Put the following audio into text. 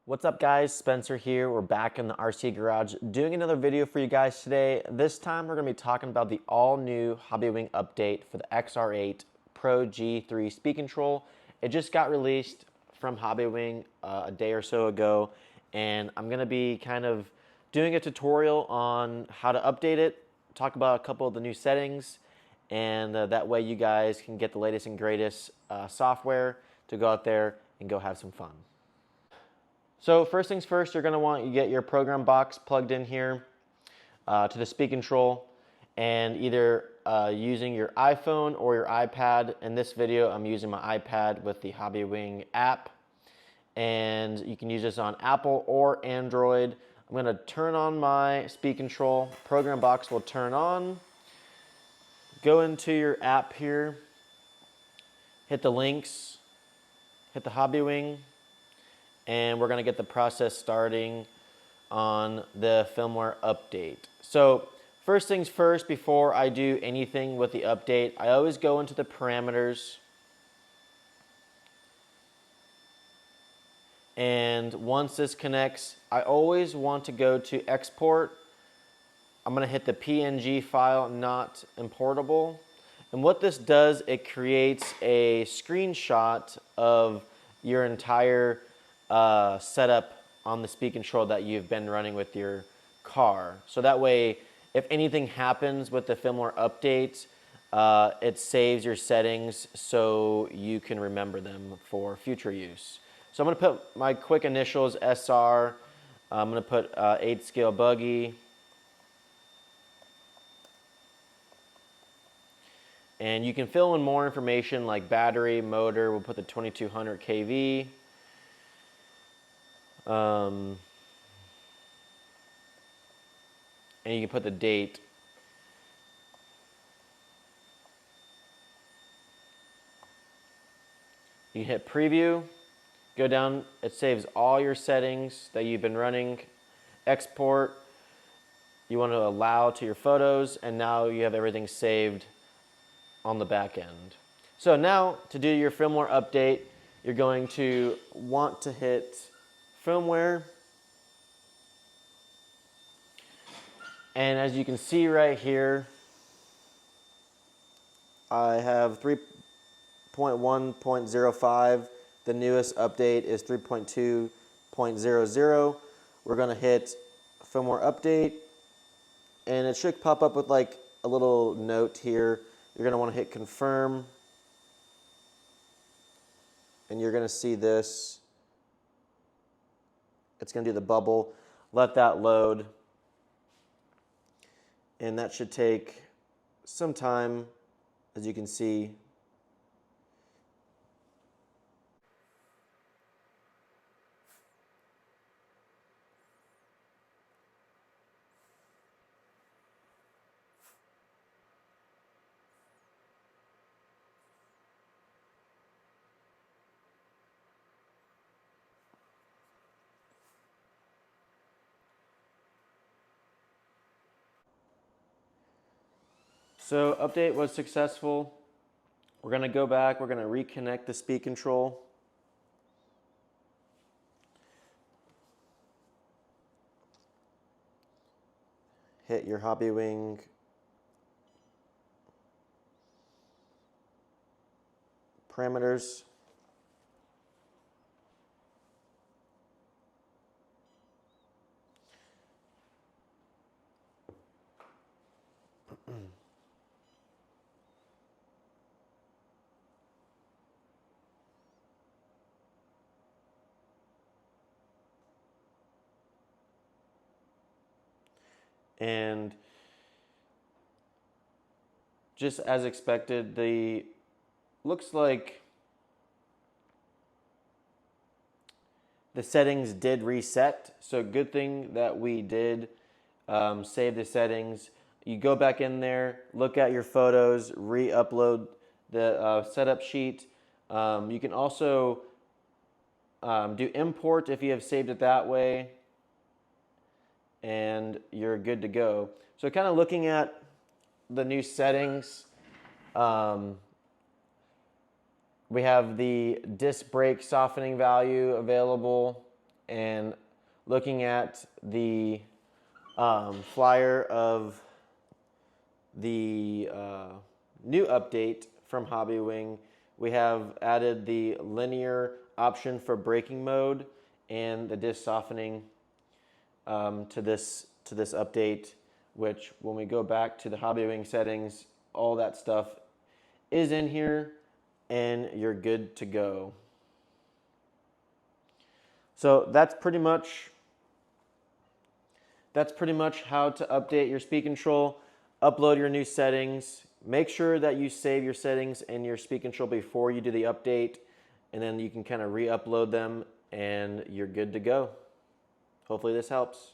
What's up guys, Spencer here. We're back in the RC garage doing another video for you guys today. This time we're going to be talking about the all new Hobbywing update for the XR8 Pro G3 speed control. It just got released from Hobbywing a day or so ago, and I'm going to be kind of doing a tutorial on how to update it, talk about a couple of the new settings, and that way you guys can get the latest and greatest software to go out there and go have some fun. So first things first, you're going to want to get your program box plugged in here to the speed control, and either using your iPhone or your iPad. In this video, I'm using my iPad with the Hobbywing app, and you can use this on Apple or Android. I'm going to turn on my speed control. Program box will turn on. Go into your app here, hit the links, hit the Hobbywing, and we're going to get the process starting on the firmware update. So first things first, before I do anything with the update, I always go into the parameters, and once this connects, I always want to go to export. I'm going to hit the PNG file, not importable. And what this does, it creates a screenshot of your entire setup on the speed control that you've been running with your car. So that way, if anything happens with the firmware update, it saves your settings so you can remember them for future use. So I'm going to put my quick initials, SR. I'm going to put 8 scale buggy. And you can fill in more information like battery, motor. We'll put the 2200 kV. And you can put the date. You can hit preview, go down, it saves all your settings that you've been running. Export, you want to allow to your photos, and now you have everything saved on the back end. So now to do your firmware update, you're going to want to hit Firmware, and as you can see right here, I have 3.1.05. The newest update is 3.2.00. We're going to hit Firmware Update, and it should pop up with like a little note here. You're going to want to hit Confirm, and you're going to see this. It's going to do the bubble. Let that load. And that should take some time, as you can see. So update was successful. We're going to go back. We're going to reconnect the speed control. Hit your Hobbywing parameters. And just as expected, looks like the settings did reset. So good thing that we did save the settings. You go back in there, look at your photos, re-upload the setup sheet. You can also do import if you have saved it that way, and you're good to go. So kind of looking at the new settings, we have the disc brake softening value available. and looking at the flyer of the new update from Hobbywing, we have added the linear option for braking mode and the disc softening to this update, which when we go back to the Hobbywing settings, all that stuff is in here and you're good to go. So that's pretty much how to update your speed control, upload your new settings. Make sure that you save your settings in your speed control before you do the update, and then you can kind of re-upload them and you're good to go. Hopefully this helps.